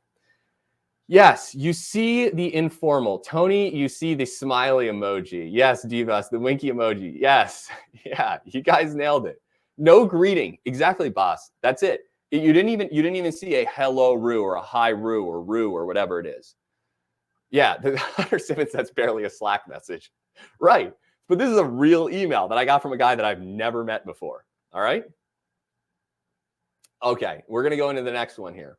Speaker 2: Yes, you see the informal. Tony, you see the smiley emoji. Yes, Divas, the winky emoji. Yes, yeah, you guys nailed it. No greeting. Exactly, boss. That's it. You didn't even see a hello Roo or a hi Roo or whatever it is. Yeah, the Hunter Simmons, that's barely a Slack message. Right. But this is a real email that I got from a guy that I've never met before. All right. Okay, we're going to go into the next one here.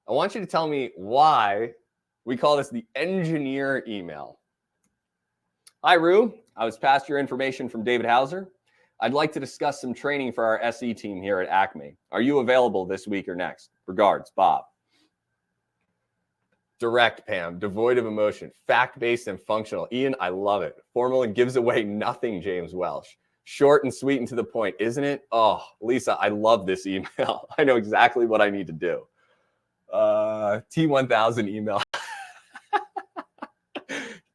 Speaker 2: I want you to tell me why we call this the engineer email. Hi, Rue. I was passed your information from David Hauser. I'd like to discuss some training for our SE team here at Acme. Are you available this week or next? Regards, Bob. Direct, Pam, devoid of emotion, fact-based and functional. Ian, I love it. Formal and gives away nothing, James Welsh. Short and sweet and to the point, isn't it? Oh, Lisa, I love this email. I know exactly what I need to do. T1000 email.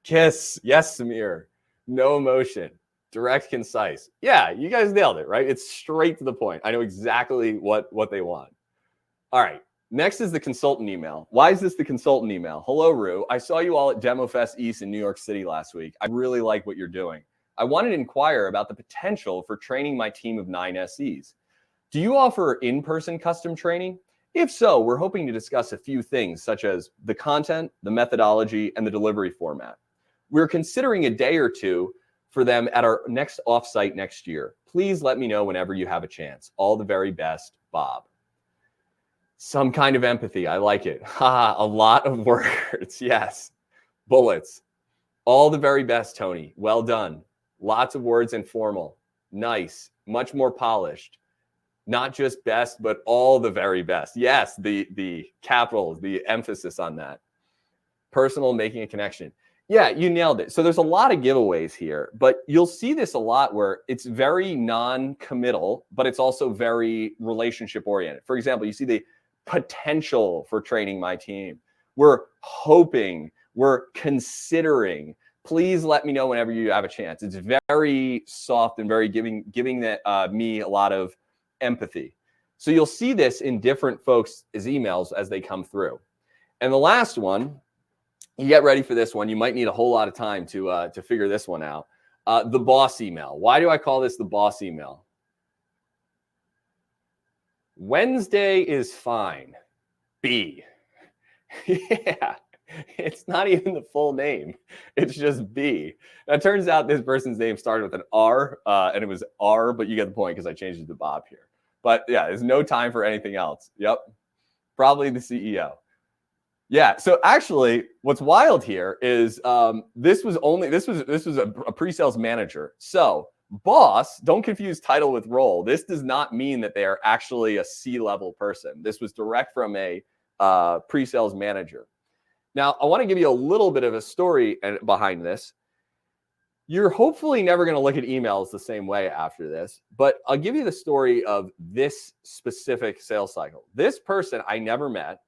Speaker 2: Kiss. Yes, Samir. No emotion. Direct, concise. Yeah, you guys nailed it, right? It's straight to the point. I know exactly what they want. All right. Next is the consultant email. Why is this the consultant email? Hello, Rue. I saw you all at Demo Fest East in New York City last week. I really like what you're doing. I wanted to inquire about the potential for training my team of 9 SEs. Do you offer in-person custom training? If so, we're hoping to discuss a few things such as the content, the methodology, and the delivery format. We're considering a day or two for them at our next offsite next year. Please let me know whenever you have a chance. All the very best, Bob. Some kind of empathy. I like it. Ha, a lot of words. Yes. Bullets. All the very best, Tony. Well done. Lots of words and formal. Nice. Much more polished. Not just best, but all the very best. Yes, the capitals, the emphasis on that. Personal, making a connection. Yeah, you nailed it. So there's a lot of giveaways here, but you'll see this a lot where it's very non-committal, but it's also very relationship oriented. For example, you see the potential for training my team. We're hoping, we're considering. Please let me know whenever you have a chance. It's very soft and very giving me a lot of empathy. So you'll see this in different folks' emails as they come through. And the last one, you get ready for this one. You might need a whole lot of time to figure this one out. The boss email. Why do I call this the boss email? Wednesday is fine. B. Yeah, it's not even the full name. It's just B. Now, it turns out this person's name started with an R, and it was R, but you get the point because I changed it to Bob here. But yeah, there's no time for anything else. Yep, probably the CEO. Yeah. So actually, what's wild here is this was a pre-sales manager. So boss, don't confuse title with role. This does not mean that they are actually a C-level person. This was direct from a pre-sales manager. Now, I want to give you a little bit of a story behind this. You're hopefully never going to look at emails the same way after this, but I'll give you the story of this specific sales cycle. This person I never met.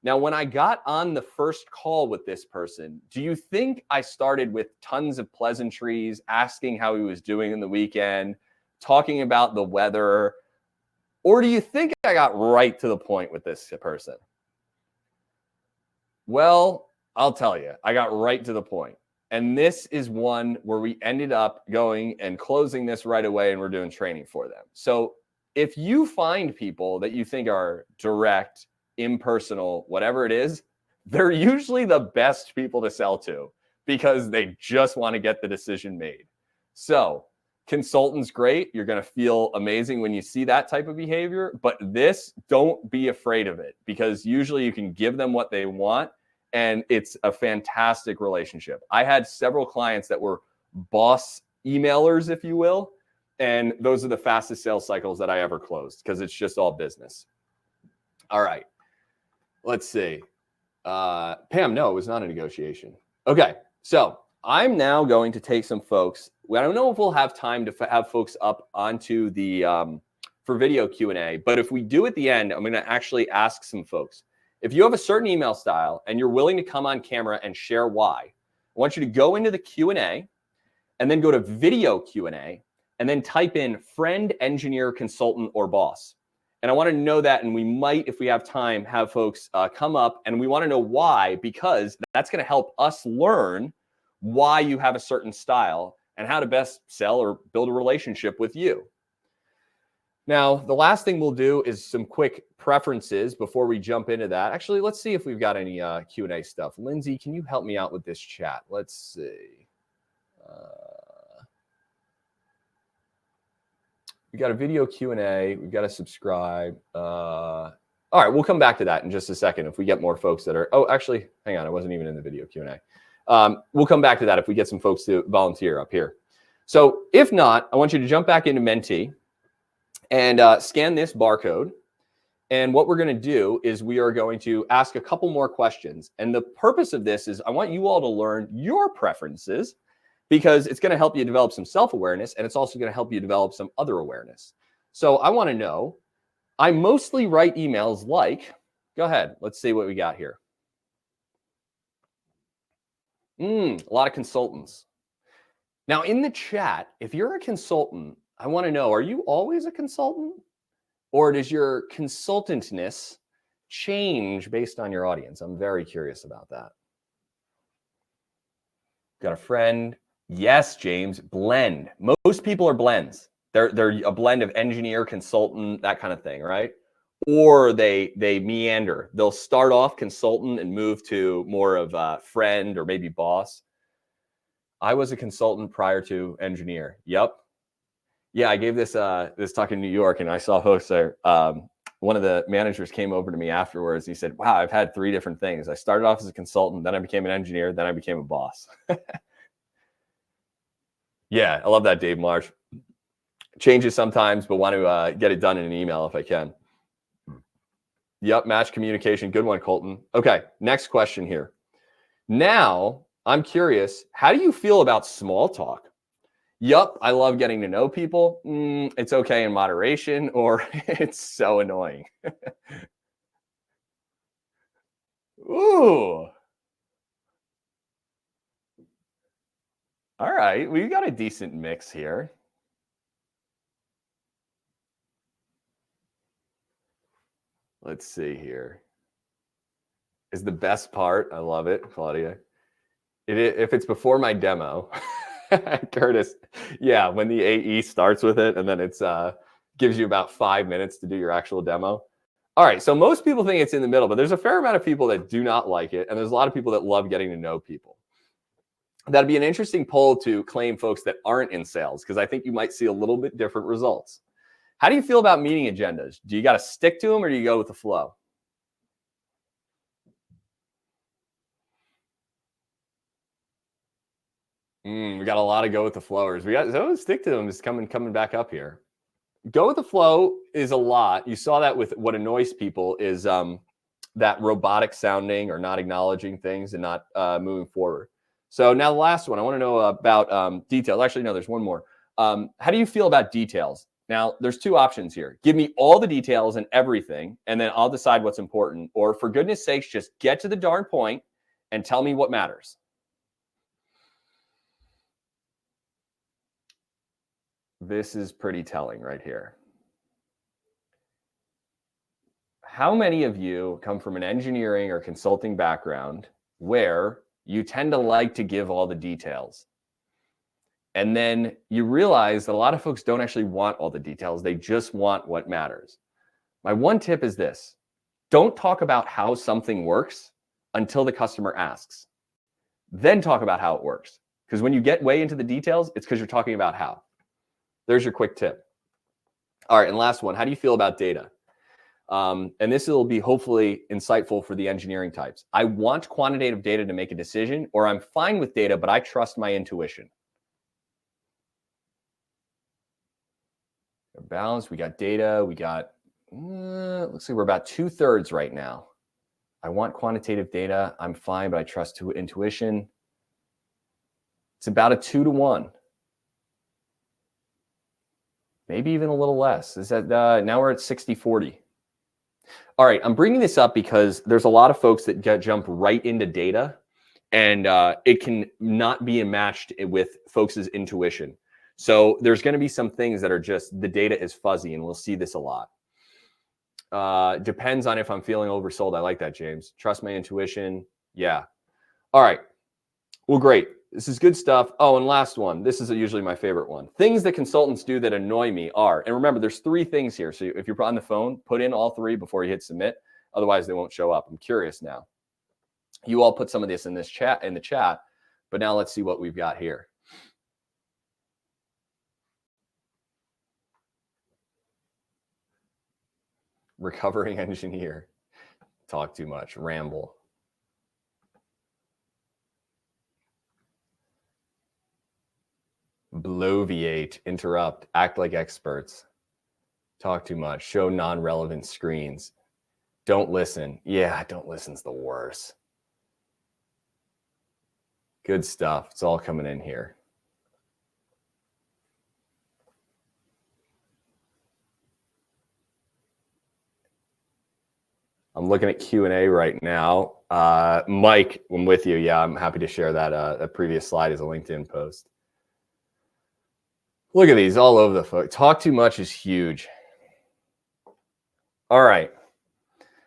Speaker 2: Now, when I got on the first call with this person, do you think I started with tons of pleasantries, asking how he was doing in the weekend, talking about the weather, or do you think I got right to the point with this person? Well, I'll tell you, I got right to the point. And this is one where we ended up going and closing this right away, and we're doing training for them. So if you find people that you think are direct, impersonal, whatever it is, they're usually the best people to sell to because they just want to get the decision made. So consultants, great. You're going to feel amazing when you see that type of behavior. But this, don't be afraid of it because usually you can give them what they want. And it's a fantastic relationship. I had several clients that were boss emailers, if you will. And those are the fastest sales cycles that I ever closed because it's just all business. All right. Let's see. Pam, no, it was not a negotiation. Okay. So I'm now going to take some folks. I don't know if we'll have time to have folks up onto the for video Q&A, but if we do at the end, I'm going to actually ask some folks. If you have a certain email style and you're willing to come on camera and share why, I want you to go into the Q&A and then go to video Q&A and then type in friend, engineer, consultant, or boss. And I want to know that, and we might, if we have time, have folks come up, and we want to know why, because that's going to help us learn why you have a certain style and how to best sell or build a relationship with you. Now, the last thing we'll do is some quick preferences before we jump into that. Actually, let's see if we've got any Q&A stuff. Lindsay, can you help me out with this chat? Let's see. We got a video Q&A. We've got to subscribe. All right, we'll come back to that in just a second if we get more folks that are. Oh, actually, hang on. I wasn't even in the video Q&A. We'll come back to that if we get some folks to volunteer up here. So if not, I want you to jump back into Mentee and scan this barcode. And what we're going to do is we are going to ask a couple more questions. And the purpose of this is I want you all to learn your preferences, because it's going to help you develop some self-awareness, and it's also going to help you develop some other awareness. So I want to know, I mostly write emails like, go ahead, let's see what we got here. A lot of consultants. Now in the chat, if you're a consultant, I want to know, are you always a consultant? Or does your consultantness change based on your audience? I'm very curious about that. Got a friend. Yes, James, blend. Most people are blends. They're a blend of engineer, consultant, that kind of thing, right? Or they meander. They'll start off consultant and move to more of a friend or maybe boss. I was a consultant prior to engineer. Yep. Yeah, I gave this talk in New York, and I saw folks there. One of the managers came over to me afterwards. He said, "Wow, I've had 3 different things. I started off as a consultant, then I became an engineer, then I became a boss." Yeah, I love that, Dave Marsh. Changes sometimes, but want to get it done in an email if I can. Yep, match communication. Good one, Colton. Okay, next question here. Now, I'm curious, how do you feel about small talk? Yup, I love getting to know people. It's okay in moderation, or it's so annoying. Ooh. All right, we've got a decent mix here. Let's see here. Is the best part. I love it, Claudia. If it's before my demo, Curtis, yeah, when the AE starts with it and then it's gives you about 5 minutes to do your actual demo. All right, so most people think it's in the middle, but there's a fair amount of people that do not like it, and there's a lot of people that love getting to know people. That'd be an interesting poll to claim folks that aren't in sales, because I think you might see a little bit different results. How do you feel about meeting agendas? Do you got to stick to them, or do you go with the flow? We got a lot of go with the flowers. We got so stick to them is coming back up here. Go with the flow is a lot. You saw that with what annoys people is that robotic sounding or not acknowledging things and not moving forward. So now the last one, I want to know about details. Actually, no, there's one more. How do you feel about details? Now, there's 2 options here. Give me all the details and everything, and then I'll decide what's important. Or for goodness sakes, just get to the darn point and tell me what matters. This is pretty telling right here. How many of you come from an engineering or consulting background where you tend to like to give all the details? And then you realize that a lot of folks don't actually want all the details. They just want what matters. My one tip is this. Don't talk about how something works until the customer asks. Then talk about how it works. Because when you get way into the details, it's because you're talking about how. There's your quick tip. All right, and last one. How do you feel about data? And this will be hopefully insightful for the engineering types. I want quantitative data to make a decision, or I'm fine with data, but I trust my intuition. Balance, we got data, we got, let's see, we're about 2/3 right now. I want quantitative data, I'm fine, but I trust intuition. It's about a 2-to-1. Maybe even a little less. Is that now we're at 60-40. All right, I'm bringing this up because there's a lot of folks that jump right into data, and it can not be matched with folks' intuition. So there's going to be some things that are just the data is fuzzy, and we'll see this a lot. Depends on if I'm feeling oversold. I like that, James. Trust my intuition. Yeah. All right. Well, great. This is good stuff. Oh, and last one. This is usually my favorite one. Things that consultants do that annoy me are, and remember, there's 3 things here. So if you're on the phone, put in all 3 before you hit submit. Otherwise, they won't show up. I'm curious now. You all put some of this in the chat, but now let's see what we've got here. Recovering engineer. Talk too much. Ramble. Bloviate. Interrupt. Act like experts. Talk too much. Show non-relevant screens. Don't listen. Yeah, don't listen's the worst. Good stuff. It's all coming in here. I'm looking at Q&A right now. Mike, I'm with you. Yeah, I'm happy to share that. That previous slide is a LinkedIn post. Look at these all over the place. Talk too much is huge. All right.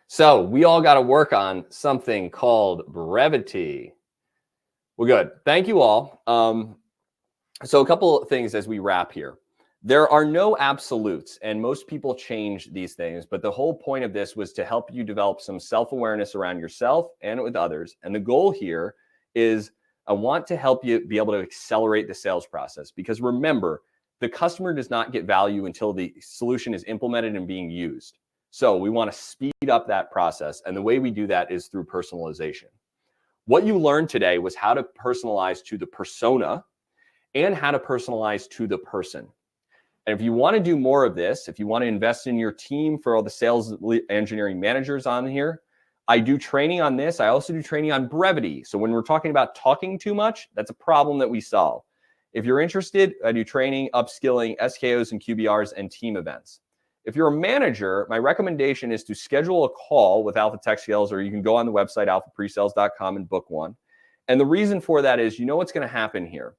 Speaker 2: So we all got to work on something called brevity. Well, good. Thank you all. So a couple of things as we wrap here. There are no absolutes, and most people change these things, but the whole point of this was to help you develop some self-awareness around yourself and with others. And the goal here is I want to help you be able to accelerate the sales process, because remember, the customer does not get value until the solution is implemented and being used. So we want to speed up that process, and the way we do that is through personalization. What you learned today was how to personalize to the persona and how to personalize to the person. And if you want to do more of this, if you want to invest in your team for all the sales engineering managers on here, I do training on this. I also do training on brevity. So when we're talking about talking too much, that's a problem that we solve. If you're interested, I do training, upskilling, SKOs and QBRs, and team events. If you're a manager, my recommendation is to schedule a call with Alpha Tech Sales, or you can go on the website, alphapresales.com, and book one. And the reason for that is, you know what's going to happen here.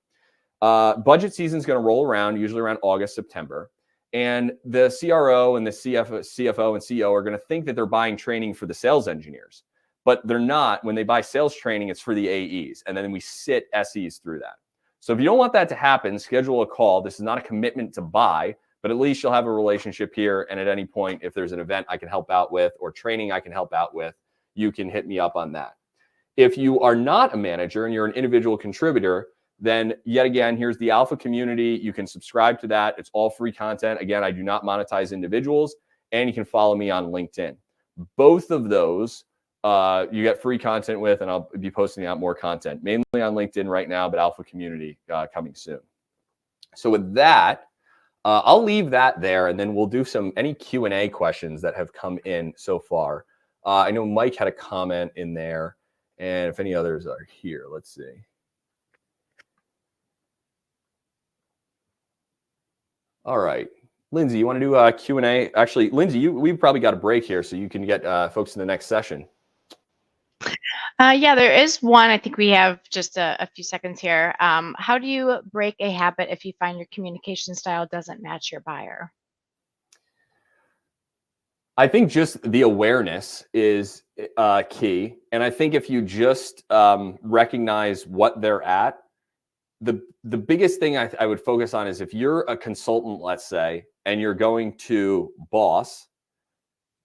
Speaker 2: Budget season is going to roll around, usually around August, September. And the CRO and the CFO and CEO are going to think that they're buying training for the sales engineers. But they're not. When they buy sales training, it's for the AEs. And then we sit SEs through that. So if you don't want that to happen, schedule a call. This is not a commitment to buy, but at least you'll have a relationship here. And at any point, if there's an event I can help out with or training I can help out with, you can hit me up on that. If you are not a manager and you're an individual contributor, then yet again, here's the Alpha community. You can subscribe to that. It's all free content. Again, I do not monetize individuals, and you can follow me on LinkedIn. Both of those you get free content with, and I'll be posting out more content, mainly on LinkedIn right now, but Alpha community coming soon. So with that, I'll leave that there, and then we'll do any Q&A questions that have come in so far. I know Mike had a comment in there, and if any others are here, let's see. All right, Lindsay, you want to do a Q&A? Actually, Lindsay, we've probably got a break here, so you can get folks in the next session.
Speaker 1: Yeah, there is one. I think we have just a few seconds here. How do you break a habit if you find your communication style doesn't match your buyer?
Speaker 2: I think just the awareness is key. And I think if you just recognize what they're at, the biggest thing I would focus on is if you're a consultant, let's say, and you're going to boss,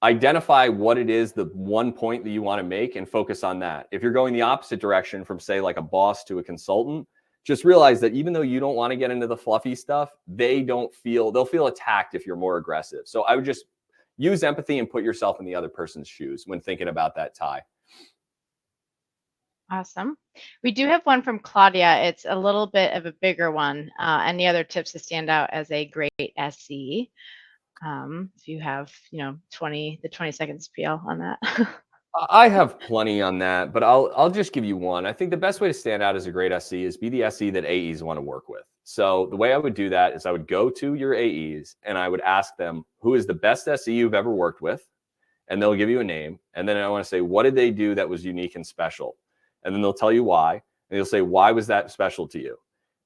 Speaker 2: identify what it is, the one point that you want to make, and focus on that. If you're going the opposite direction from, say, like a boss to a consultant, just realize that even though you don't want to get into the fluffy stuff, they'll feel attacked if you're more aggressive. So I would just use empathy and put yourself in the other person's shoes when thinking about that tie.
Speaker 1: Awesome. We do have one from Claudia. It's a little bit of a bigger one. Any other tips to stand out as a great SE? If you have, 20 second spiel on that.
Speaker 2: I have plenty on that, but I'll just give you one. I think the best way to stand out as a great SE is be the SE that AEs want to work with. So the way I would do that is I would go to your AEs and I would ask them, who is the best SE you've ever worked with? And they'll give you a name. And then I want to say, what did they do that was unique and special? And then they'll tell you why. And you'll say, why was that special to you?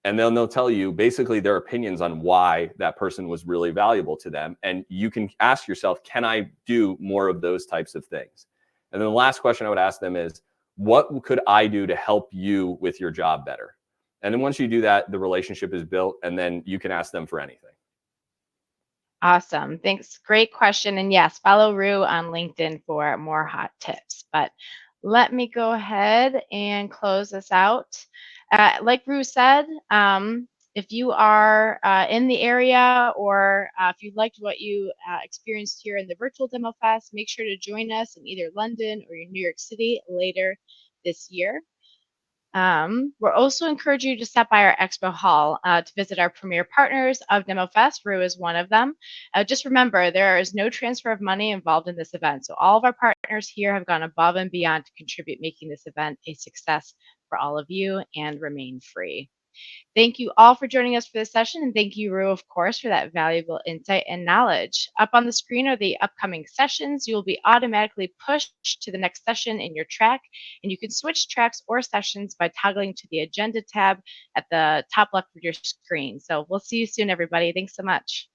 Speaker 2: And then they'll tell you basically their opinions on why that person was really valuable to them. And you can ask yourself, can I do more of those types of things? And then the last question I would ask them is, what could I do to help you with your job better? And then once you do that, the relationship is built, and then you can ask them for anything.
Speaker 1: Awesome. Thanks. Great question. And yes, follow Rue on LinkedIn for more hot tips. But let me go ahead and close this out. Like Rue said, if you are in the area, or if you liked what you experienced here in the virtual demo fest, make sure to join us in either London or New York City later this year. We're also encouraging you to stop by our expo hall to visit our premier partners of DemoFest. Rue is one of them. Just remember, there is no transfer of money involved in this event. So all of our partners here have gone above and beyond to contribute, making this event a success for all of you and remain free. Thank you all for joining us for this session, and thank you, Rue, of course, for that valuable insight and knowledge. Up on the screen are the upcoming sessions. You will be automatically pushed to the next session in your track, and you can switch tracks or sessions by toggling to the agenda tab at the top left of your screen. So we'll see you soon, everybody. Thanks so much.